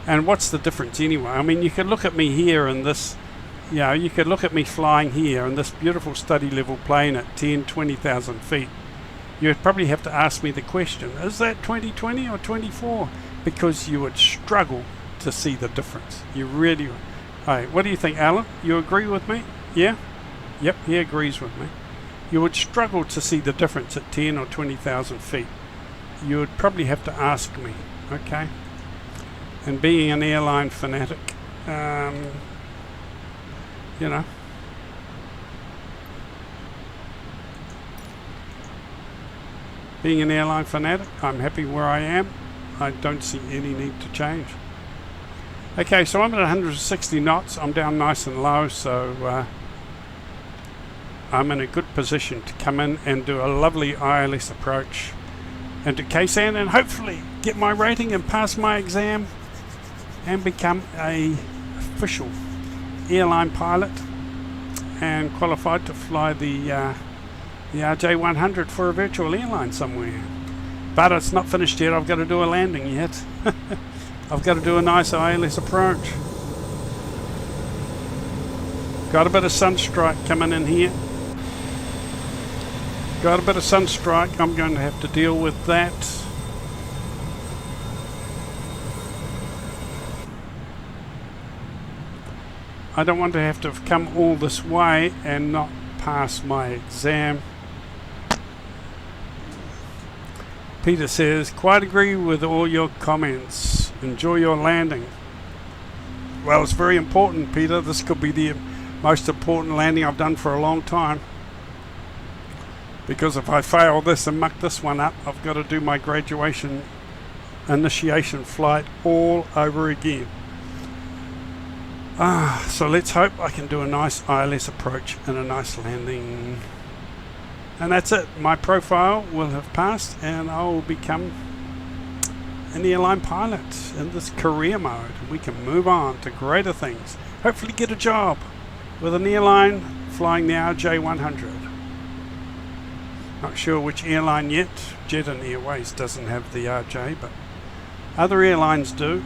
And what's the difference anyway? I mean, you could look at me here in this, you know, you could look at me flying here in this beautiful study level plane at 20,000 feet. You would probably have to ask me the question, is that 2020 or 24? Because you would struggle to see the difference. You really would. Hey, what do you think, Alan? You agree with me? Yeah? Yep, he agrees with me. You would struggle to see the difference at 10 or 20,000 feet. You would probably have to ask me, okay? And being an airline fanatic, you know, Being an airline fanatic, I'm happy where I am. I don't see any need to change. Okay, so I'm at 160 knots. I'm down nice and low, so I'm in a good position to come in and do a lovely ILS approach into Ksan and hopefully get my rating and pass my exam and become a official airline pilot and qualified to fly the RJ100 for a virtual airline somewhere. But it's not finished yet. I've got to do a landing yet. I've got to do a nice ILS approach. Got a bit of sunstrike coming in here. Got a bit of sunstrike. I'm going to have to deal with that. I don't want to have to have come all this way and not pass my exam. Peter says, quite agree with all your comments. Enjoy your landing. Well, it's very important, Peter. This could be the most important landing I've done for a long time. Because if I fail this and muck this one up, I've got to do my graduation initiation flight all over again. So let's hope I can do a nice ILS approach and a nice landing. And that's it. My profile will have passed and I will become an airline pilot in this career mode. We can move on to greater things. Hopefully get a job with an airline flying the RJ100. Not sure which airline yet. Jet and Airways doesn't have the RJ, but other airlines do.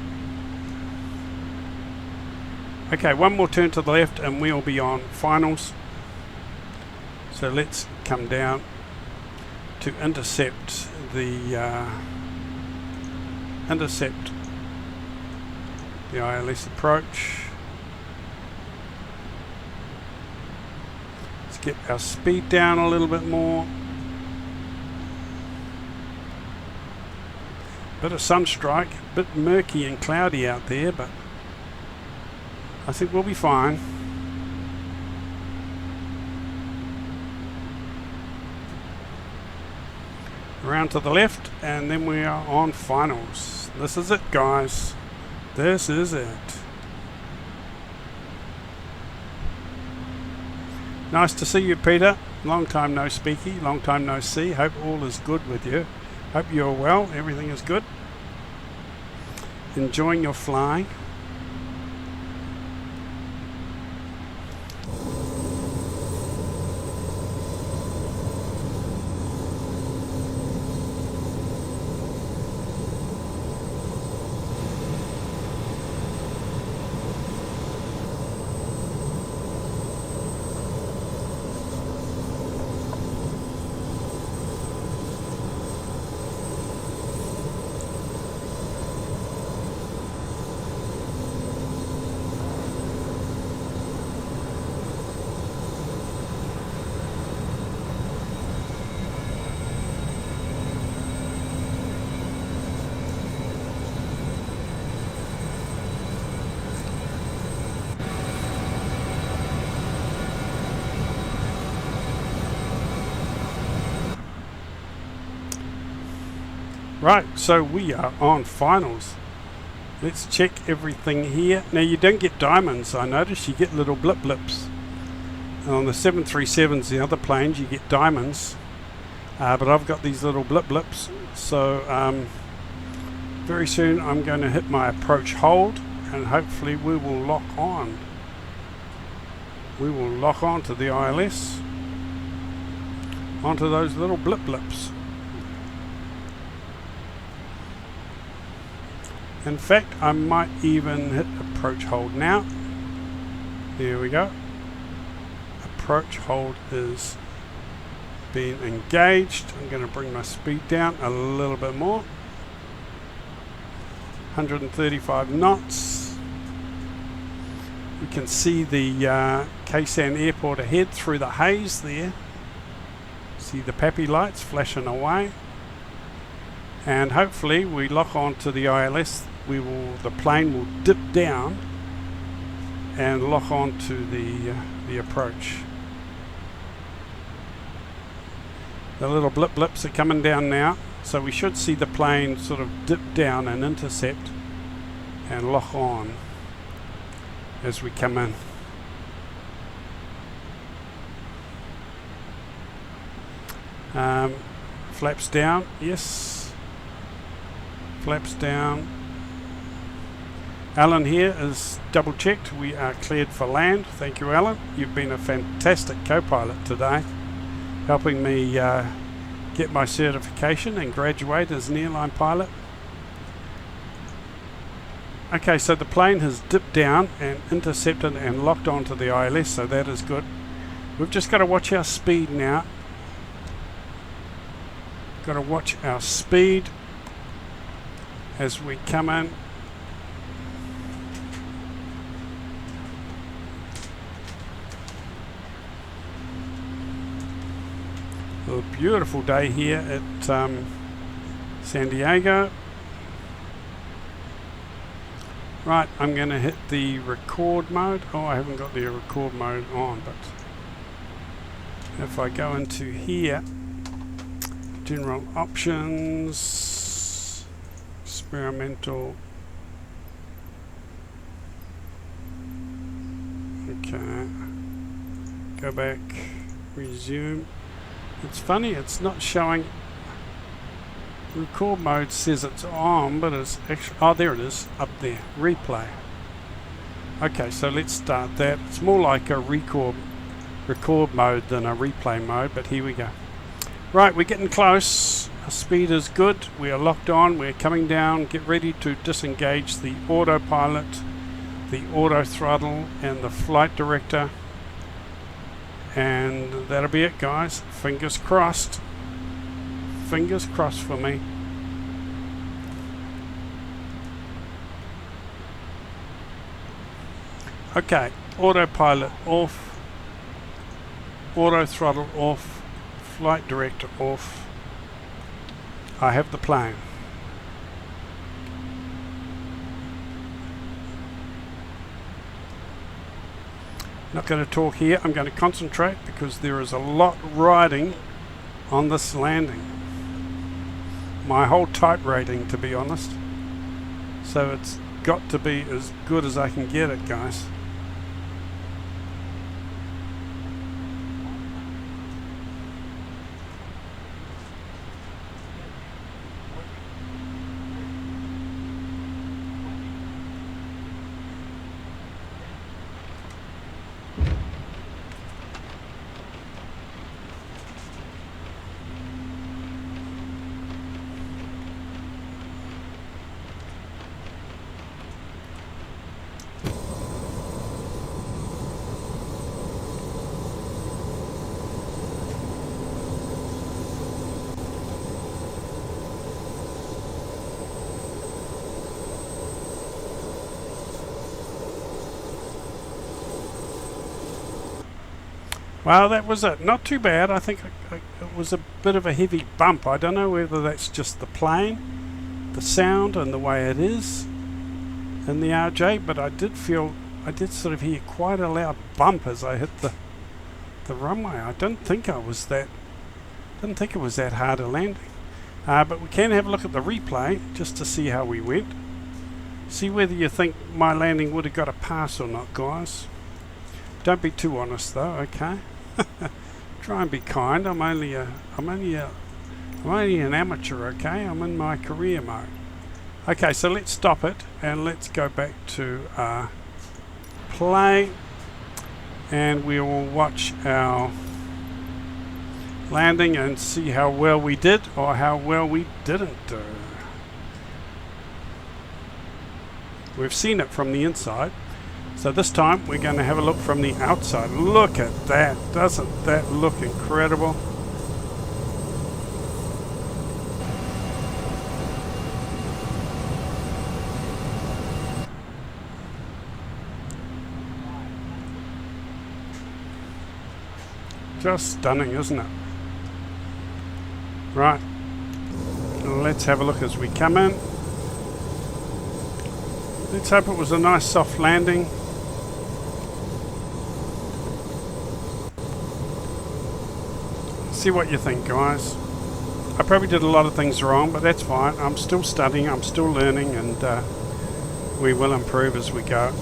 Okay, one more turn to the left and we'll be on finals. So let's come down to intercept the ILS approach. Let's get our speed down a little bit more. Bit of sunstrike, a bit murky and cloudy out there, but I think we'll be fine. Around to the left and then we are on finals. This is it, guys. This is it. Nice to see you, Peter. Long time no speaky, long time no see. Hope all is good with you. Hope you're well, everything is good. Enjoying your flying. Right, so we are on finals. Let's check everything here. Now you don't get diamonds, I notice. You get little blips. And on the 737s, the other planes, you get diamonds. But I've got these little blips. So very soon I'm going to hit my approach hold and hopefully we will lock on. We will lock on to the ILS. Onto those little blips. In fact, I might even hit approach hold now. There we go. Approach hold is being engaged. I'm going to bring my speed down a little bit more. 135 knots. You can see the Ksan airport ahead through the haze there. See the PAPI lights flashing away. And hopefully we lock on to the ILS. The plane will dip down and lock on to the approach. The little blips are coming down now, so we should see the plane sort of dip down and intercept and lock on as we come in. Flaps down, yes. Flaps down. Alan here is double checked. We are cleared for land. Thank you, Alan. You've been a fantastic co-pilot today, helping me get my certification and graduate as an airline pilot. Okay, so the plane has dipped down and intercepted and locked onto the ILS, so that is good. We've just got to watch our speed now. Got to watch our speed as we come in. A beautiful day here at San Diego. Right, I'm going to hit the record mode. Oh, I haven't got the record mode on, but if I go into here, general options, experimental. Okay, go back, resume. It's funny, it's not showing. Record mode says it's on, but it's actually, oh, there it is, up there, replay. Okay, so let's start that. It's more like a record mode than a replay mode, but here we go. Right, we're getting close. Our speed is good. We are locked on. We're coming down. Get ready to disengage the autopilot, the auto throttle, and the flight director. And that'll be it, guys. Fingers crossed. Fingers crossed for me. Okay, autopilot off, auto throttle off, flight director off. I have the plane. Not going to talk here. I'm going to concentrate because there is a lot riding on this landing. My whole type rating, to be honest. So it's got to be as good as I can get it, guys. Well, that was it. Not too bad. I think it was a bit of a heavy bump. I don't know whether that's just the plane, the sound and the way it is in the RJ, but I did sort of hear quite a loud bump as I hit the runway. I didn't think it was that hard a landing. But we can have a look at the replay just to see how we went. See whether you think my landing would have got a pass or not, guys. Don't be too honest though, okay? Try and be kind. I'm only an amateur, okay? I'm in my career mode. Okay, so let's stop it and let's go back to play, and we will watch our landing and see how well we did or how well we didn't do. We've seen it from the inside. So this time we're going to have a look from the outside. Look at that. Doesn't that look incredible? Just stunning, isn't it? Right. Let's have a look as we come in. Let's hope it was a nice soft landing. see what you think, guys. I probably did a lot of things wrong, but that's fine. I'm still studying, I'm still learning, and we will improve as we go.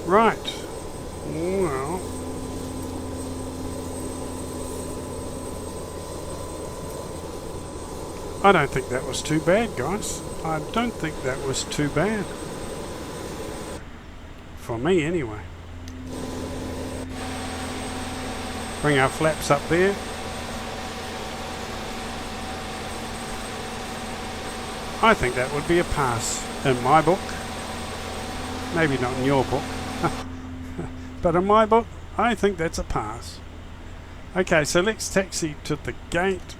Right, well, I don't think that was too bad, guys. I don't think that was too bad. For me, anyway. Bring our flaps up there. I think that would be a pass in my book. Maybe not in your book. But in my book, I think that's a pass. Okay, so let's taxi to the gate,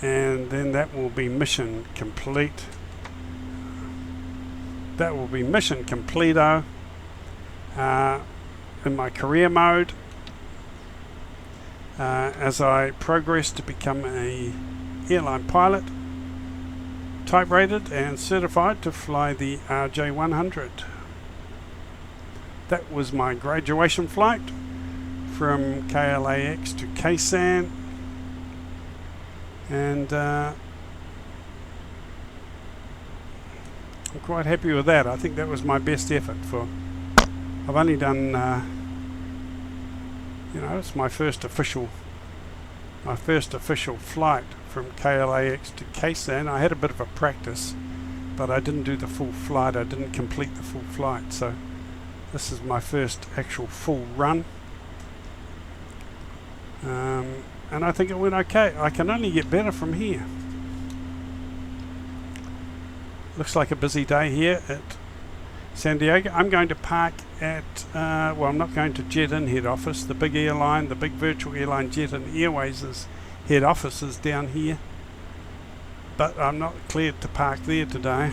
and then that will be mission complete. That will be mission completo in my career mode as I progress to become a airline pilot, type rated and certified to fly the RJ100. That was my graduation flight from KLAX to KSAN, and I'm quite happy with that. I think that was my best effort. I've only done, it's my first official flight from KLAX to KSAN. I had a bit of a practice, but I didn't do the full flight. I didn't complete the full flight, so this is my first actual full run, and I think it went okay. I can only get better from here. Looks like a busy day here at San Diego. I'm going to park at, I'm not going to Jet-In head office. The big airline, the big virtual airline Jet-In Airways' head office is down here, but I'm not cleared to park there today.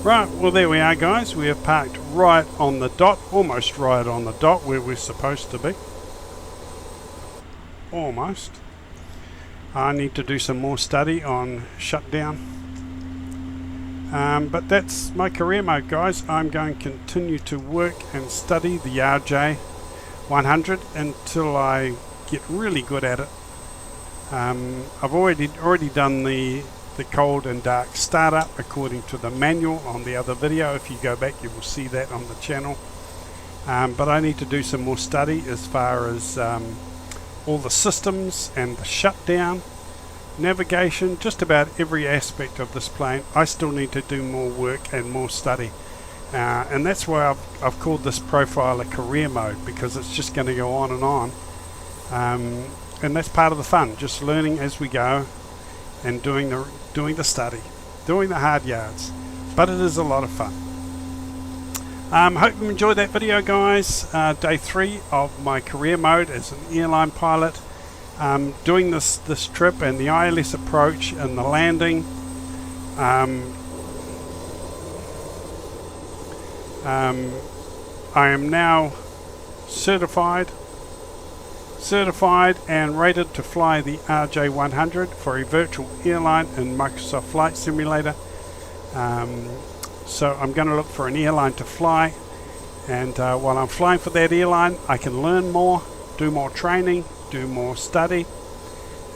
Right, well there we are, guys. We have parked right on the dot, almost right on the dot where we're supposed to be. Almost. I need to do some more study on shutdown. But that's my career mode, guys. I'm going to continue to work and study the RJ100 until I get really good at it. I've already done the cold and dark startup according to the manual on the other video. If you go back, you will see that on the channel. But I need to do some more study as far as all the systems and the shutdown. navigation, just about every aspect of this plane. I still need to do more work and more study. And that's why I've called this profile a career mode, because it's just going to go on and on. And that's part of the fun, just learning as we go and doing the study, doing the hard yards. But it is a lot of fun. Hope you enjoyed that video, guys. Day 3 of my career mode as an airline pilot. Doing this trip and the ILS approach and the landing. I am now certified and rated to fly the RJ100 for a virtual airline in Microsoft Flight Simulator. So I'm going to look for an airline to fly, and while I'm flying for that airline, I can learn more, do more training, do more study,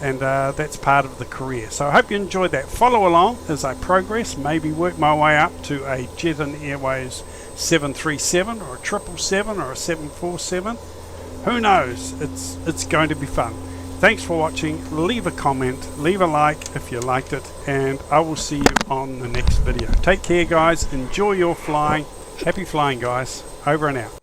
and that's part of the career. So I hope you enjoyed that. Follow along as I progress, maybe work my way up to a Jet and Airways 737 or a 777 or a 747. Who knows? It's going to be fun. Thanks for watching. Leave a comment, leave a like if you liked it, and I will see you on the next video. Take care, guys. Enjoy your flying. Happy flying, guys. Over and out.